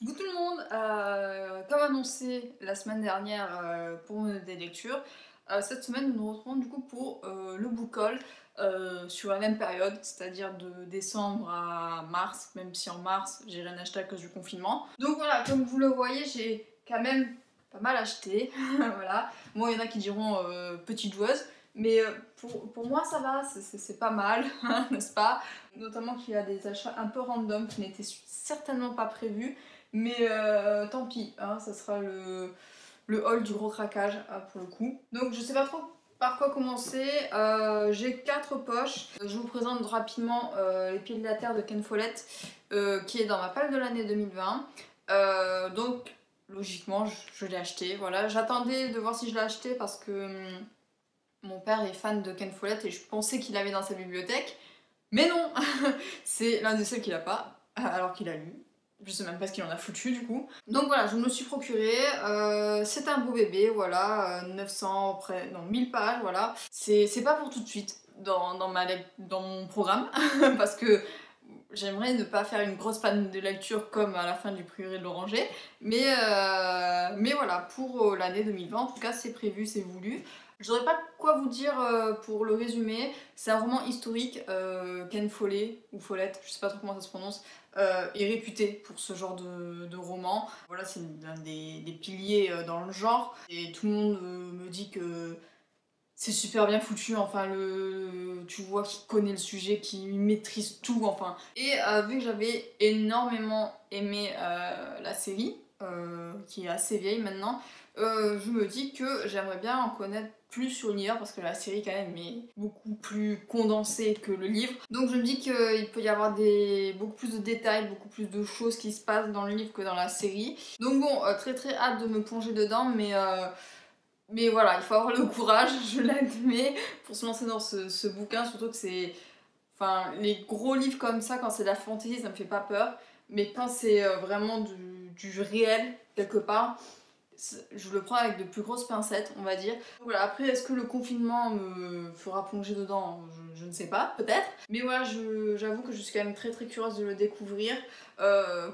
Coucou tout le monde, comme annoncé la semaine dernière pour des lectures, cette semaine nous nous retrouvons du coup pour le book haul sur la même période, c'est-à-dire de décembre à mars, même si en mars j'ai rien acheté à cause du confinement. Donc voilà, comme vous le voyez, j'ai quand même pas mal acheté, voilà. Moi il y en a qui diront petite joueuse, mais pour moi ça va, c'est pas mal, n'est-ce pas? Notamment qu'il y a des achats un peu random qui n'étaient certainement pas prévus. Mais tant pis, hein, ça sera le haul du gros craquage pour le coup. Donc je sais pas trop par quoi commencer. J'ai 4 poches. Je vous présente rapidement Les Pieds de la Terre de Ken Follett, qui est dans ma palle de l'année 2020. Donc logiquement, je l'ai acheté. Voilà. J'attendais de voir si je l'ai acheté parce que mon père est fan de Ken Follett et je pensais qu'il l'avait dans sa bibliothèque. Mais non, c'est l'un des seuls qu'il a pas, alors qu'il a lu. Je sais même pas ce qu'il en a foutu du coup. Donc voilà, je me le suis procuré. C'est un beau bébé, voilà, 900, non, 1000 pages, voilà. C'est pas pour tout de suite dans mon programme, parce que j'aimerais ne pas faire une grosse panne de lecture comme à la fin du Prieuré de l'Oranger. Mais voilà, pour l'année 2020, en tout cas, c'est prévu, c'est voulu. Je saurais pas quoi vous dire pour le résumé. C'est un roman historique. Ken Follett, ou Follett, je sais pas trop comment ça se prononce, est réputé pour ce genre de roman. Voilà, c'est l'un des piliers dans le genre. Et tout le monde me dit que c'est super bien foutu, enfin tu vois qu'il connaît le sujet, qu'il maîtrise tout, enfin. Et vu que j'avais énormément aimé la série, qui est assez vieille maintenant, je me dis que j'aimerais bien en connaître plus sur l'univers parce que la série quand même est beaucoup plus condensée que le livre. Donc je me dis qu'il peut y avoir beaucoup plus de détails, beaucoup plus de choses qui se passent dans le livre que dans la série. Donc bon, très très hâte de me plonger dedans, mais voilà, il faut avoir le courage, je l'admets, pour se lancer dans ce bouquin, surtout que c'est... Enfin, les gros livres comme ça, quand c'est de la fantasy, ça me fait pas peur, mais quand c'est vraiment du réel, quelque part, je le prends avec de plus grosses pincettes, on va dire. Voilà, après, est-ce que le confinement me fera plonger dedans? Je ne sais pas, peut-être. Mais voilà, j'avoue que je suis quand même très très curieuse de le découvrir.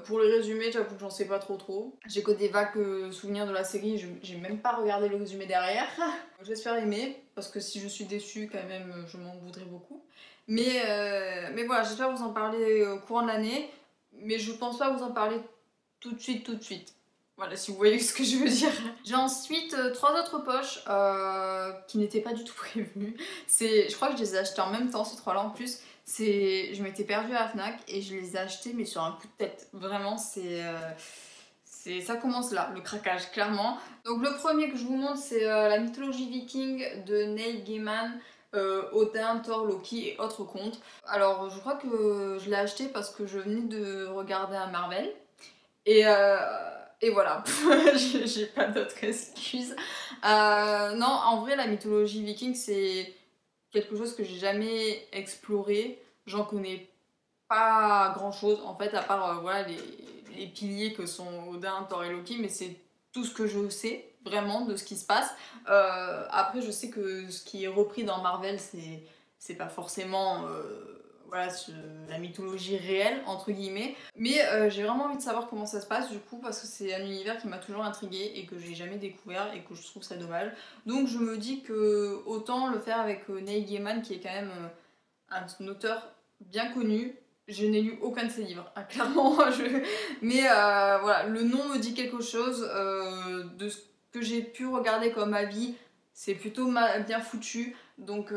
Pour le résumé, j'avoue que j'en sais pas trop. J'ai que des vagues souvenirs de la série, j'ai même pas regardé le résumé derrière. J'espère aimer, parce que si je suis déçue, quand même, je m'en voudrais beaucoup. Mais voilà, j'espère vous en parler au courant de l'année, mais je pense pas vous en parler tout de suite. Voilà, si vous voyez ce que je veux dire. J'ai ensuite 3 autres poches qui n'étaient pas du tout prévues. Je crois que je les ai achetées en même temps, ces 3-là en plus. Je m'étais perdue à la FNAC et je les ai achetées, mais sur un coup de tête. Vraiment, ça commence là, le craquage, clairement. Donc le premier que je vous montre, c'est la mythologie viking de Neil Gaiman. Odin, Thor, Loki et autres contes. Alors je crois que je l'ai acheté parce que je venais de regarder un Marvel. Et, euh, et voilà, j'ai pas d'autres excuses. Non, en vrai, la mythologie viking, c'est quelque chose que j'ai jamais exploré. J'en connais pas grand chose, en fait, à part voilà, les piliers que sont Odin, Thor et Loki, mais c'est tout ce que je sais vraiment de ce qui se passe. Après, je sais que ce qui est repris dans Marvel, c'est pas forcément voilà, la mythologie réelle, entre guillemets. Mais j'ai vraiment envie de savoir comment ça se passe, du coup, parce que c'est un univers qui m'a toujours intriguée et que j'ai jamais découvert et que je trouve ça dommage. Donc je me dis que autant le faire avec Neil Gaiman, qui est quand même un auteur bien connu. Je n'ai lu aucun de ses livres, hein, clairement. Mais voilà, le nom me dit quelque chose. De ce que j'ai pu regarder comme avis, c'est plutôt bien foutu. Donc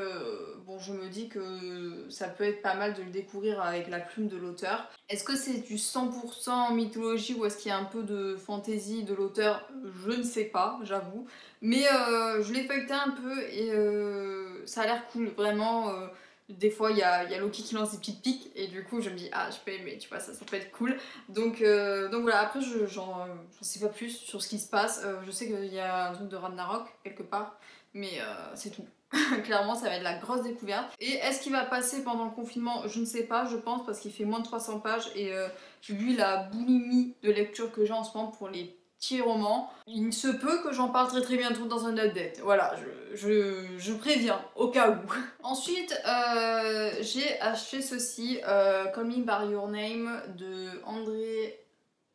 bon, je me dis que ça peut être pas mal de le découvrir avec la plume de l'auteur. Est-ce que c'est du 100% mythologie ou est-ce qu'il y a un peu de fantaisie de l'auteur? Je ne sais pas, j'avoue. Mais je l'ai feuilleté un peu et ça a l'air cool, vraiment. Des fois, il y a Loki qui lance des petites piques et du coup, je me dis, ah, je peux aimer, tu vois, ça peut être cool. Donc voilà, après, j'en sais pas plus sur ce qui se passe. Je sais qu'il y a un truc de Ragnarok quelque part, mais c'est tout. Clairement, ça va être la grosse découverte. Et est-ce qu'il va passer pendant le confinement? Je ne sais pas, je pense, parce qu'il fait moins de 300 pages et vu la boulimie de lecture que j'ai en ce moment pour les petits romans, il se peut que j'en parle très très bientôt dans un update. Voilà, je préviens, au cas où. Ensuite, j'ai acheté ceci, Call Me By Your Name de André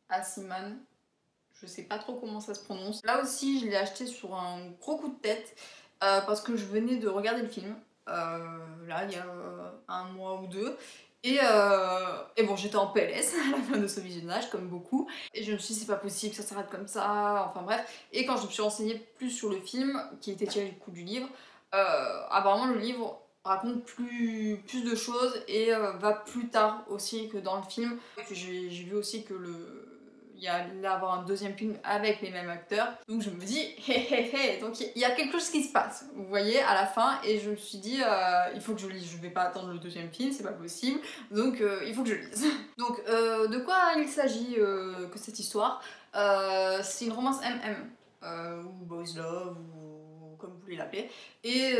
Assiman. Je sais pas trop comment ça se prononce. Là aussi, je l'ai acheté sur un gros coup de tête parce que je venais de regarder le film. Là, il y a un mois ou deux. Et bon, j'étais en PLS à la fin de ce visionnage, comme beaucoup. Et je me suis dit, c'est pas possible, ça s'arrête comme ça. Enfin bref. Et quand je me suis renseignée plus sur le film, qui était tiré du coup du livre, apparemment le livre raconte plus de choses et va plus tard aussi que dans le film. J'ai vu aussi que il y allait avoir un deuxième film avec les mêmes acteurs. Donc je me dis, hé hé hé, donc il y a quelque chose qui se passe, vous voyez, à la fin. Et je me suis dit, il faut que je lise, je vais pas attendre le deuxième film, c'est pas possible. Donc il faut que je lise. Donc de quoi il s'agit que cette histoire c'est une romance MM, ou Boys Love, ou comme vous voulez l'appeler. Et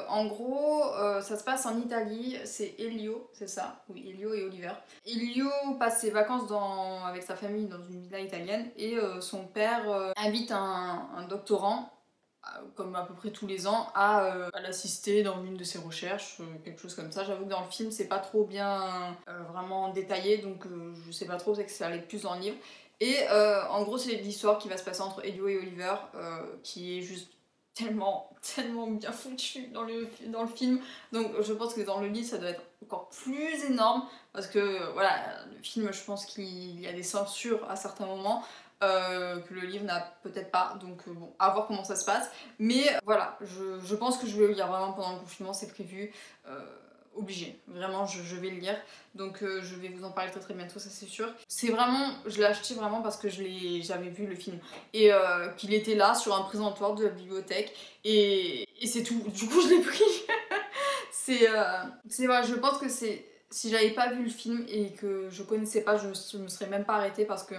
en gros, ça se passe en Italie, c'est Elio, c'est ça? Oui, Elio et Oliver. Elio passe ses vacances avec sa famille dans une villa italienne et son père invite un doctorant, comme à peu près tous les ans, à l'assister dans une de ses recherches, quelque chose comme ça. J'avoue que dans le film, c'est pas trop bien vraiment détaillé, donc je sais pas trop, c'est que ça allait plus dans le livre. Et en gros, c'est l'histoire qui va se passer entre Elio et Oliver, qui est juste tellement bien foutu dans le film. Donc je pense que dans le livre, ça doit être encore plus énorme, parce que voilà, le film, je pense qu'il y a des censures à certains moments. Que le livre n'a peut-être pas, donc bon, à voir comment ça se passe. Mais voilà, je pense que je vais le lire vraiment pendant le confinement, c'est prévu. Obligé, vraiment je vais le lire, donc je vais vous en parler très bientôt, ça c'est sûr. C'est vraiment, je l'ai acheté vraiment parce que j'avais vu le film et qu'il était là sur un présentoir de la bibliothèque et c'est tout, du coup je l'ai pris. Voilà, je pense que si j'avais pas vu le film et que je connaissais pas, je me serais même pas arrêtée, parce que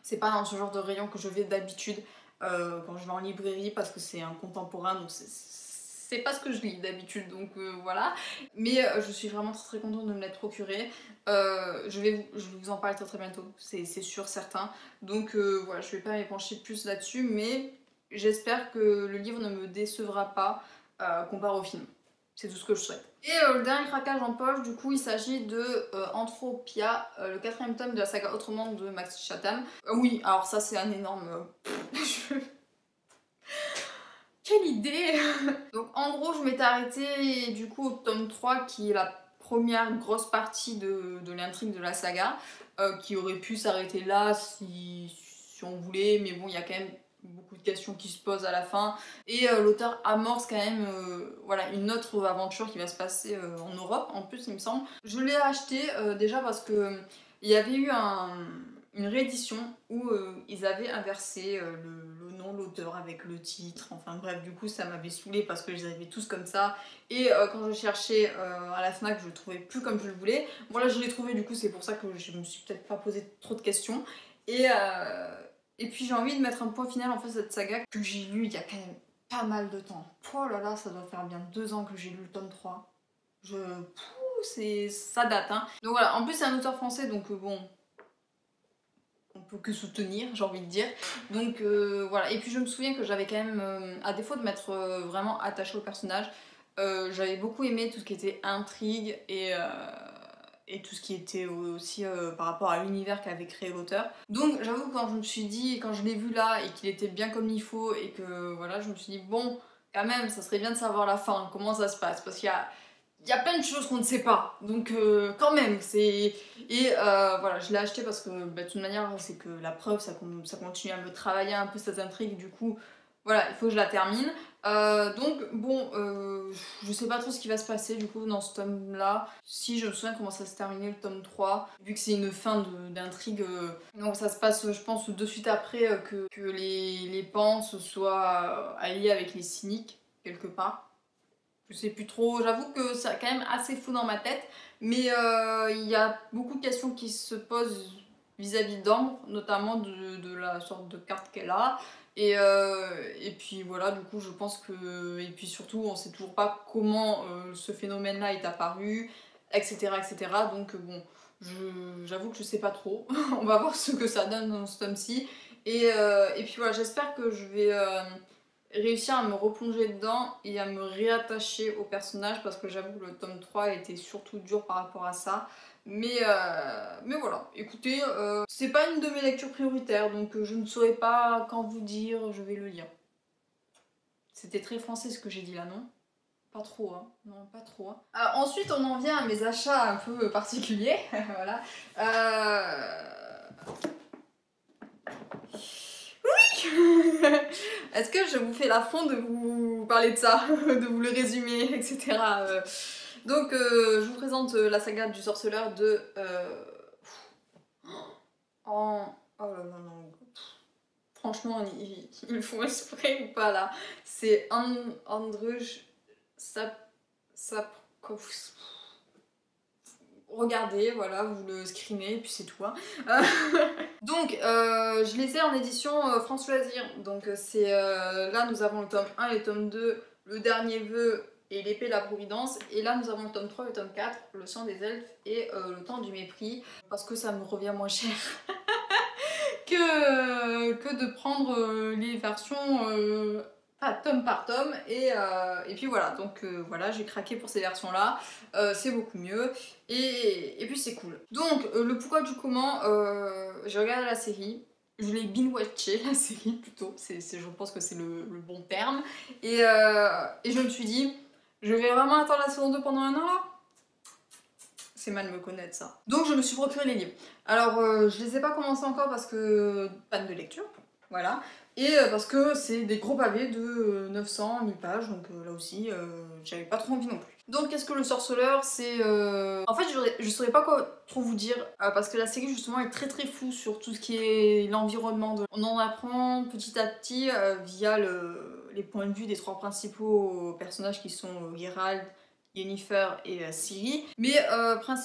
c'est pas dans ce genre de rayon que je vais d'habitude quand je vais en librairie, parce que c'est un contemporain, donc c'est pas ce que je lis d'habitude, donc voilà. Mais je suis vraiment très contente de me l'être procuré. Je vais vous en parler très bientôt, c'est sûr, certain. Donc voilà, je vais pas m'épancher plus là-dessus, mais j'espère que le livre ne me décevra pas comparé au film. C'est tout ce que je souhaite. Et le dernier craquage en poche, du coup, il s'agit de Anthropia, le quatrième tome de la saga Autrement de Max Chatham. Oui, alors ça c'est un énorme... Quelle idée. Donc en gros, je m'étais arrêtée du coup au tome 3, qui est la première grosse partie de l'intrigue de la saga, qui aurait pu s'arrêter là si on voulait, mais bon, il y a quand même beaucoup de questions qui se posent à la fin, et l'auteur amorce quand même voilà, une autre aventure qui va se passer en Europe en plus, il me semble. Je l'ai acheté déjà parce que il y avait eu une réédition où ils avaient inversé le nom de l'auteur avec le titre, enfin bref, du coup ça m'avait saoulée parce que je les avais tous comme ça, et quand je cherchais à la FNAC, je le trouvais plus comme je le voulais. Voilà, je l'ai trouvé, du coup c'est pour ça que je me suis peut-être pas posé trop de questions. Et puis j'ai envie de mettre un point final en fait à cette saga que j'ai lu il y a quand même pas mal de temps. Oh là là, ça doit faire bien 2 ans que j'ai lu le tome 3. Ça date, hein. Donc voilà, en plus c'est un auteur français, donc bon, on peut que soutenir, j'ai envie de dire. Donc voilà, et puis je me souviens que j'avais quand même, à défaut de m'être vraiment attachée au personnage, j'avais beaucoup aimé tout ce qui était intrigue et tout ce qui était aussi par rapport à l'univers qu'avait créé l'auteur. Donc j'avoue que quand je me suis dit, quand je l'ai vu là et qu'il était bien comme il faut, et que voilà, je me suis dit bon, quand même, ça serait bien de savoir la fin, comment ça se passe, parce qu'il y a plein de choses qu'on ne sait pas, donc quand même, c'est... Et voilà, je l'ai acheté parce que, bah, de toute manière, c'est que la preuve, ça continue à me travailler un peu cette intrigue, du coup, voilà, il faut que je la termine. Donc, bon, je sais pas trop ce qui va se passer, du coup, dans ce tome-là. Si je me souviens comment ça se terminait, le tome 3, vu que c'est une fin d'intrigue, donc ça se passe, je pense, de suite après que les pans se soient alliés avec les cyniques, quelque part. Je sais plus trop, j'avoue que c'est quand même assez fou dans ma tête, mais il y a beaucoup de questions qui se posent vis-à-vis d'Ambre, notamment de la sorte de carte qu'elle a, et puis voilà, du coup je pense que... Et puis surtout, on sait toujours pas comment ce phénomène-là est apparu, etc. Donc bon, j'avoue que je sais pas trop, on va voir ce que ça donne dans ce tome-ci, et puis voilà, j'espère que je vais... réussir à me replonger dedans et à me réattacher au personnage, parce que j'avoue que le tome 3 était surtout dur par rapport à ça. Mais voilà, écoutez, c'est pas une de mes lectures prioritaires, donc je ne saurais pas quand vous dire je vais le lire. C'était très français ce que j'ai dit là, non? Pas trop, hein. Non, pas trop. Hein. Ensuite, on en vient à mes achats un peu particuliers. Voilà. Oui. Est-ce que je vous fais l'affront de vous parler de ça, de vous le résumer, etc. Donc, je vous présente la saga du sorceleur de... Oh là là, non. Franchement, ils font exprès ou pas, là. C'est Andrzej Sapkowski. Regardez, voilà, vous le screenez, et puis c'est tout. Hein. Donc, je les ai en édition France Loisirs. Donc, c'est là, nous avons le tome 1 et le tome 2, le dernier vœu et l'épée de la providence. Et là, nous avons le tome 3 et le tome 4, le sang des elfes et le temps du mépris. Parce que ça me revient moins cher que de prendre les versions... tome par tome et puis voilà donc voilà j'ai craqué pour ces versions là c'est beaucoup mieux et puis c'est cool donc le pourquoi du comment j'ai regardé la série je l'ai binge-watché la série plutôt je pense que c'est le bon terme et je me suis dit je vais vraiment attendre la saison 2 pendant un an là c'est mal me connaître ça donc je me suis procuré les livres alors je les ai pas commencés encore parce que panne de lecture voilà et parce que c'est des gros pavés de 900, 1000 pages, donc là aussi, j'avais pas trop envie non plus. Donc qu'est-ce que le sorceleur c'est En fait, je saurais pas quoi trop vous dire, parce que la série justement est très très floue sur tout ce qui est l'environnement. On en apprend petit à petit via les points de vue des trois principaux personnages qui sont Geralt, Yennefer et Ciri. Mais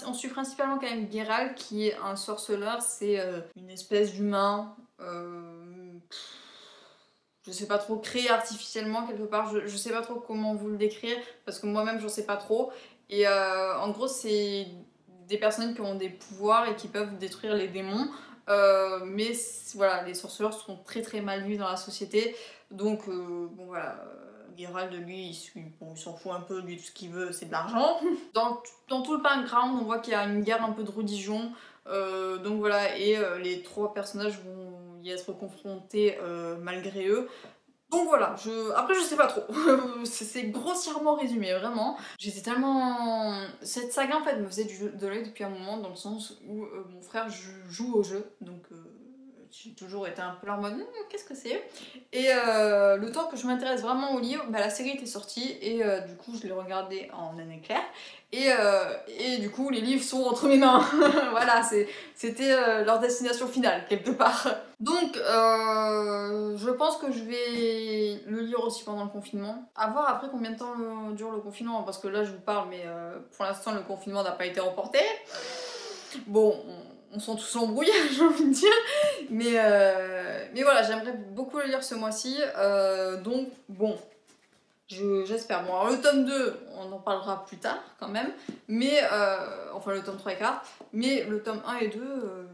on suit principalement quand même Geralt qui est un sorceleur, c'est une espèce d'humain... je sais pas trop, créé artificiellement quelque part, je sais pas trop comment vous le décrire, parce que moi-même j'en sais pas trop. Et en gros c'est des personnes qui ont des pouvoirs et qui peuvent détruire les démons. Mais voilà, les sorceleurs sont très très mal vus dans la société. Donc bon voilà, Geralt de lui, il s'en fout un peu, lui tout ce qu'il veut c'est de l'argent. Dans tout le background on voit qu'il y a une guerre un peu de religion. Donc voilà, et les trois personnages vont y être confrontés malgré eux. Donc voilà, après je sais pas trop, c'est grossièrement résumé, vraiment. J'étais tellement... Cette saga en fait me faisait de l'œil depuis un moment, dans le sens où mon frère joue au jeu, donc j'ai toujours été un peu là en mode qu'est-ce que c'est. Et le temps que je m'intéresse vraiment au livre, bah, la série était sortie et du coup je l'ai regardée en année claire. Et du coup les livres sont entre mes mains. Voilà, c'était leur destination finale quelque part. Donc je pense que je vais le lire aussi pendant le confinement. À voir après combien de temps dure le confinement, parce que là je vous parle mais pour l'instant le confinement n'a pas été reporté. Bon, on sent tous l'embrouille, j'ai envie de dire. Mais voilà, j'aimerais beaucoup le lire ce mois-ci. Donc, bon, j'espère. Bon, alors le tome 2, on en parlera plus tard quand même. Mais, enfin le tome 3 et 4. Mais le tome 1 et 2,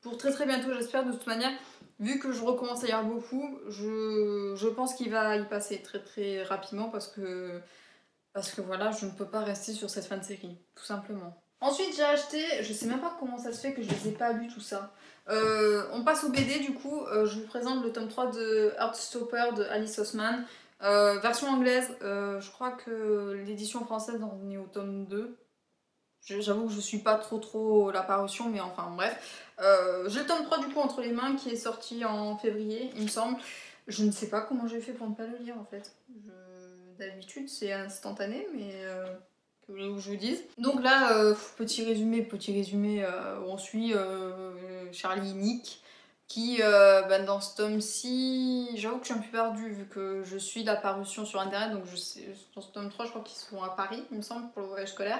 pour très très bientôt, j'espère. De toute manière, vu que je recommence à lire beaucoup, je pense qu'il va y passer très très rapidement parce que voilà, je ne peux pas rester sur cette fin de série, tout simplement. Ensuite, j'ai acheté, je sais même pas comment ça se fait que je les ai pas lus tout ça. On passe au BD du coup, je vous présente le tome 3 de Heartstopper de Alice Oseman. Version anglaise, je crois que l'édition française en est au tome 2. J'avoue que je suis pas trop la parution, mais enfin bref. J'ai le tome 3 du coup entre les mains qui est sorti en février, il me semble. Je ne sais pas comment j'ai fait pour ne pas le lire en fait. D'habitude c'est instantané, mais que voulez-vous que je vous dise. Donc là, petit résumé, on suit Charlie et Nick qui, dans ce tome-ci, j'avoue que je suis un peu perdue vu que je suis la parution sur internet, donc je sais, dans ce tome 3, je crois qu'ils sont à Paris, il me semble, pour le voyage scolaire.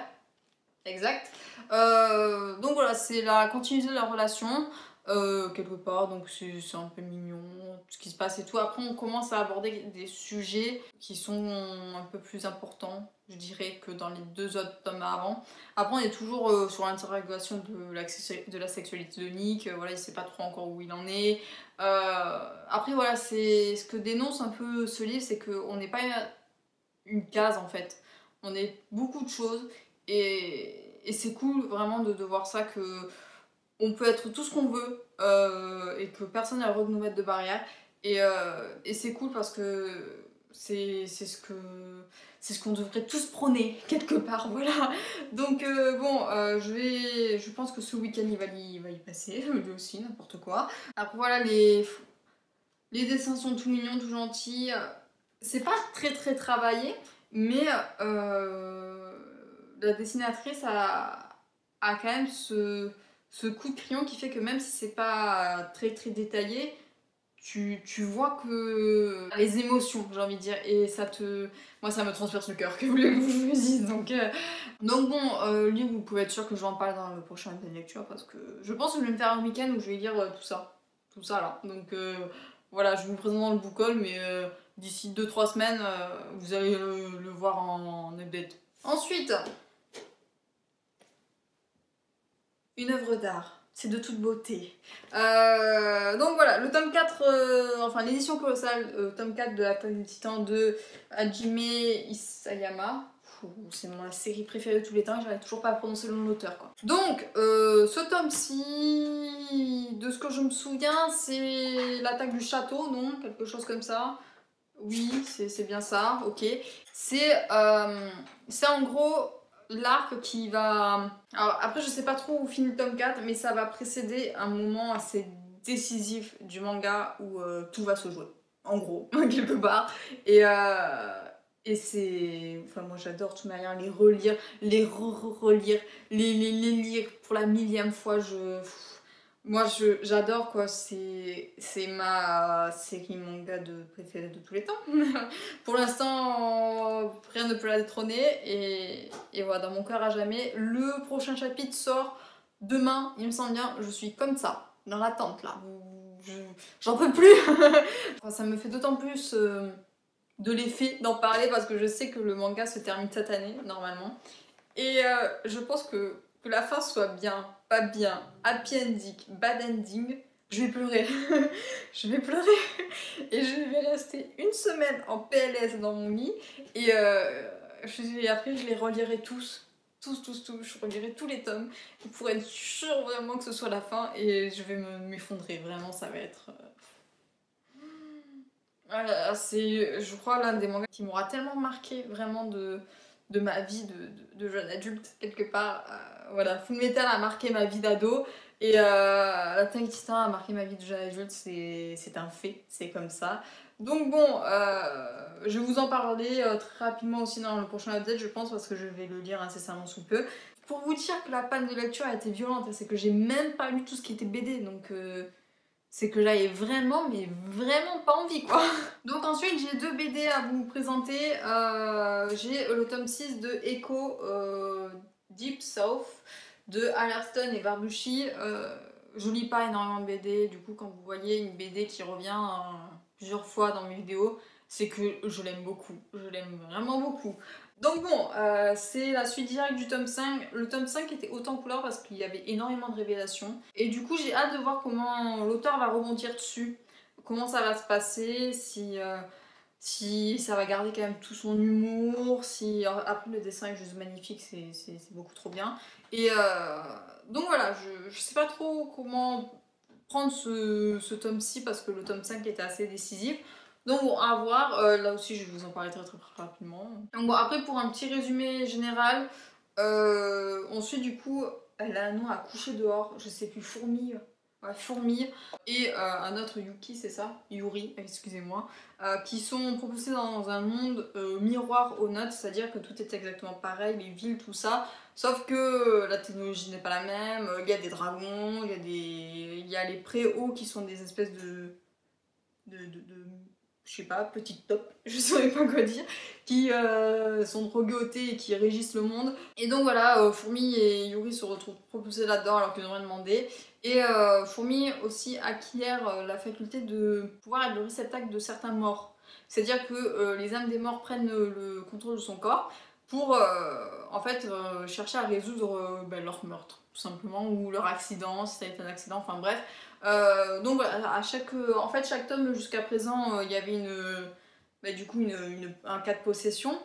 Exact. Donc voilà, c'est la continuité de leur relation, quelque part, donc c'est un peu mignon, tout ce qui se passe et tout. Après, on commence à aborder des sujets qui sont un peu plus importants, je dirais, que dans les deux autres tomes avant. Après, on est toujours sur l'interrogation de la sexualité de Nick, voilà, il sait pas trop encore où il en est. Après, voilà, c'est ce que dénonce un peu ce livre, c'est qu'on n'est pas une case en fait. On est beaucoup de choses. Et et c'est cool vraiment de voir ça, que on peut être tout ce qu'on veut et que personne n'a le droit de nous mettre de barrière. Et c'est cool parce que c'est ce qu'on devrait tous prôner quelque part, voilà. Donc bon, je pense que ce week-end il va y passer, lui aussi, n'importe quoi. Après voilà, les dessins sont tout mignons, tout gentils. C'est pas très travaillé, mais la dessinatrice a quand même ce coup de crayon qui fait que même si c'est pas très détaillé, tu vois que les émotions, j'ai envie de dire, et moi ça me transperce le cœur, que voulez-vous que je vous dise. Donc bon, lui, vous pouvez être sûr que je vais en parler dans le prochain week-end de lecture, parce que je pense que je vais me faire un week-end où je vais lire tout ça là. Donc voilà, je vous présente dans le book haul, mais d'ici 2-3 semaines, vous allez le voir en update. Ensuite, une œuvre d'art, c'est de toute beauté. Donc voilà, le tome 4, enfin l'édition colossale, tome 4 de l'Attaque des Titans de Hajime Isayama. C'est ma série préférée de tous les temps, j'arrive toujours pas à prononcer le nom de l'auteur, quoi. Donc, ce tome-ci, de ce que je me souviens, c'est l'attaque du château, non? Quelque chose comme ça. Oui, c'est bien ça, ok. C'est en gros l'arc qui va... Alors après, je sais pas trop où finit le tome 4, mais ça va précéder un moment assez décisif du manga où tout va se jouer. En gros, quelque part. Et c'est... Enfin, moi j'adore de toute manière les relire, les relire, les lire pour la millième fois. Moi j'adore, quoi, c'est ma série manga préférée de tous les temps. Pour l'instant, rien ne peut la détrôner, et voilà, dans mon cœur à jamais. Le prochain chapitre sort demain, il me semble bien, je suis comme ça, dans l'attente là. J'en peux plus. Enfin, ça me fait d'autant plus de l'effet d'en parler parce que je sais que le manga se termine cette année, normalement. Et je pense que la fin soit bien, pas bien, happy ending, bad ending, je vais pleurer. Je vais pleurer. Et je vais rester une semaine en PLS dans mon lit. Et après, je les relirai tous. Je relirai tous les tomes pour être sûre vraiment que ce soit la fin. Et je vais m'effondrer. Vraiment, ça va être... Voilà, c'est, je crois, l'un des mangas qui m'aura tellement marqué vraiment de ma vie de jeune adulte, quelque part. Voilà, Fullmetal a marqué ma vie d'ado, et l'Attaque des Titans a marqué ma vie de jeune adulte, c'est un fait, c'est comme ça. Donc bon, je vais vous en parler très rapidement aussi dans le prochain update, je pense, parce que je vais le lire incessamment sous peu. Pour vous dire que la panne de lecture a été violente, c'est que j'ai même pas lu tout ce qui était BD, donc... c'est que j'avais vraiment, mais vraiment pas envie, quoi. Donc ensuite, j'ai 2 BD à vous présenter. J'ai le tome 6 de Echo Deep South de Alerton et Barbucci. Je lis pas énormément de BD, du coup quand vous voyez une BD qui revient plusieurs fois dans mes vidéos, c'est que je l'aime beaucoup, je l'aime vraiment beaucoup. Donc bon, c'est la suite directe du tome 5. Le tome 5 était haut en couleur parce qu'il y avait énormément de révélations. Et du coup, j'ai hâte de voir comment l'auteur va rebondir dessus. Comment ça va se passer, si ça va garder quand même tout son humour, si... Après, le dessin est juste magnifique, c'est beaucoup trop bien. Et donc voilà, je sais pas trop comment prendre ce tome-ci parce que le tome 5 était assez décisif. Donc bon, à voir, là aussi je vais vous en parler très rapidement. Donc bon, après pour un petit résumé général, on suit du coup, elle a un nom à coucher dehors, je sais plus, Fourmi, ouais, Fourmi, et un autre Yuki, c'est ça, Yuri, excusez-moi, qui sont propulsés dans un monde miroir aux notes, c'est-à-dire que tout est exactement pareil, les villes, tout ça, sauf que la technologie n'est pas la même, il y a des dragons, il y a les préaux qui sont des espèces de je sais pas, petites top, je saurais pas quoi dire, qui sont drogués au thé et qui régissent le monde. Et donc voilà, Fourmi et Yuri se retrouvent propulsés là-dedans alors qu'ils n'ont rien demandé. Et Fourmi aussi acquiert la faculté de pouvoir être le réceptacle de certains morts. C'est-à-dire que les âmes des morts prennent le contrôle de son corps pour en fait chercher à résoudre leur meurtre, tout simplement, ou leur accident, si ça a été un accident, enfin bref. Donc voilà, en fait, chaque tome jusqu'à présent, il y avait du coup un cas de possession.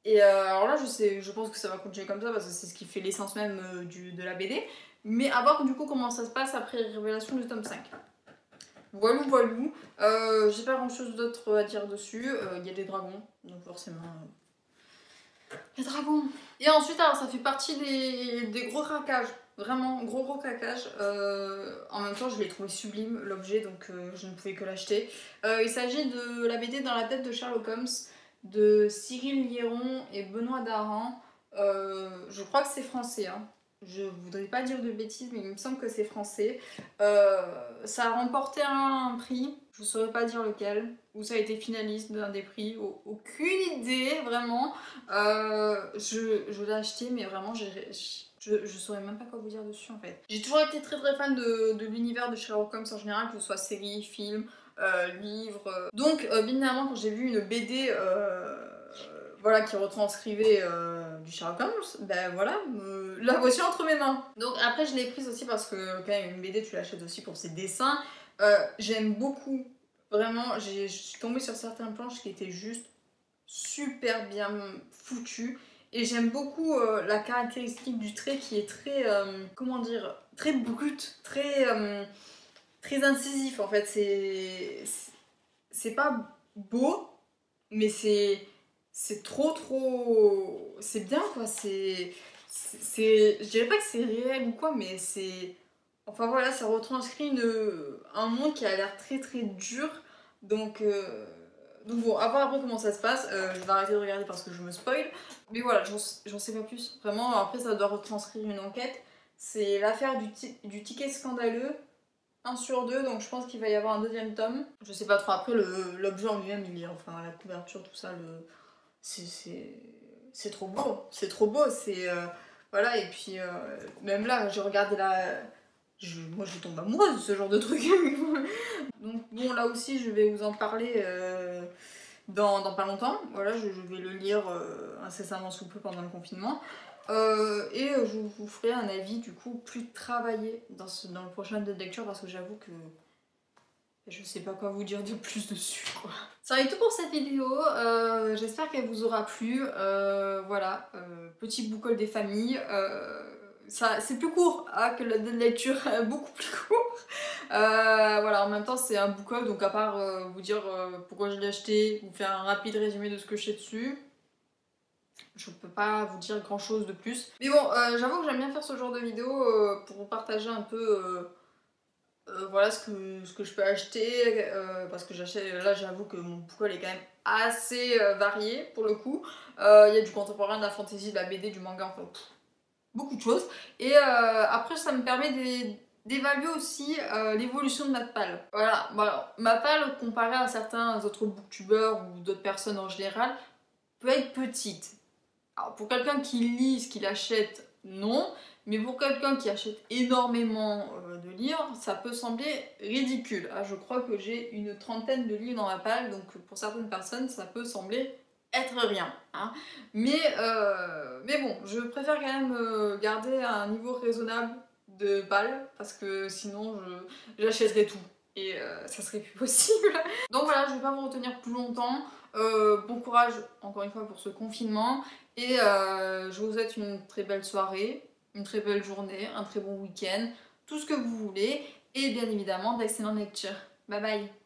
Et alors là, je pense que ça va continuer comme ça parce que c'est ce qui fait l'essence même de la BD. Mais à voir du coup comment ça se passe après la révélation du tome 5. Voilou, voilou. J'ai pas grand chose d'autre à dire dessus. Il y a des dragons, donc forcément. Les dragons. Et ensuite, alors ça fait partie des gros craquages. Vraiment, gros craquage. En même temps, je l'ai trouvé sublime, l'objet, donc je ne pouvais que l'acheter. Il s'agit de la BD Dans la tête de Sherlock Holmes de Cyril Liéron et Benoît Daran. Je crois que c'est français, hein. Je voudrais pas dire de bêtises, mais il me semble que c'est français. Ça a remporté un prix, je saurais pas dire lequel, ou ça a été finaliste d'un des prix, aucune idée, vraiment. Je l'ai acheté, mais vraiment, je saurais même pas quoi vous dire dessus en fait. J'ai toujours été très fan de l'univers de Sherlock Holmes en général, que ce soit série, film, livre. Donc, bien évidemment, quand j'ai vu une BD voilà, qui retranscrivait du Sherlock Holmes, ben voilà, la voici entre mes mains. Donc après je l'ai prise aussi parce que quand même une BD tu l'achètes aussi pour ses dessins. J'aime beaucoup, vraiment, je suis tombée sur certaines planches qui étaient juste super bien foutues. Et j'aime beaucoup la caractéristique du trait qui est très, comment dire, très brut, très incisif en fait. C'est pas beau, mais c'est trop c'est bien quoi, je dirais pas que c'est réel ou quoi, mais c'est enfin voilà, ça retranscrit un monde qui a l'air très dur, donc bon, à voir après comment ça se passe. Je vais arrêter de regarder parce que je me spoil, mais voilà, j'en sais pas plus vraiment. Après ça doit retranscrire une enquête, c'est l'affaire du ticket scandaleux 1 sur 2, donc je pense qu'il va y avoir un deuxième tome. Je sais pas trop, après l'objet en lui-même, il est, enfin la couverture, tout ça, c'est trop beau, c'est voilà. Et puis même là j'ai regardé moi je tombe amoureuse de ce genre de truc. Donc bon, là aussi je vais vous en parler dans pas longtemps. Voilà, je vais le lire incessamment sous peu pendant le confinement. Et je vous ferai un avis du coup plus travaillé dans le prochain de lecture parce que j'avoue que je sais pas quoi vous dire de plus dessus quoi. Ça va être tout pour cette vidéo, j'espère qu'elle vous aura plu. Voilà, petit boucol des familles. C'est plus court hein, que la de lecture, beaucoup plus court. Voilà, en même temps c'est un book-haul, donc à part vous dire pourquoi je l'ai acheté, vous faire un rapide résumé de ce que je sais dessus, je peux pas vous dire grand chose de plus. Mais bon, j'avoue que j'aime bien faire ce genre de vidéo pour vous partager un peu voilà ce que je peux acheter, parce que là j'avoue que mon book-haul est quand même assez varié pour le coup. Il y a du contemporain, de la fantasy, de la BD, du manga, enfin beaucoup de choses. Et après ça me permet d'évaluer aussi l'évolution de ma palle. Voilà, bon, alors, ma palle comparée à certains autres booktubeurs ou d'autres personnes en général peut être petite. Alors pour quelqu'un qui lit ce qu'il achète, non. Mais pour quelqu'un qui achète énormément de livres, ça peut sembler ridicule. Ah, je crois que j'ai une trentaine de livres dans ma palle, donc pour certaines personnes, ça peut sembler être rien. Hein. Mais bon, je préfère quand même garder un niveau raisonnable de palle, parce que sinon j'achèterais tout. Et ça serait plus possible. Donc voilà, je ne vais pas vous retenir plus longtemps. Bon courage encore une fois pour ce confinement. Et je vous souhaite une très belle soirée, une très belle journée, un très bon week-end, tout ce que vous voulez. Et bien évidemment d'excellentes lectures. Bye bye!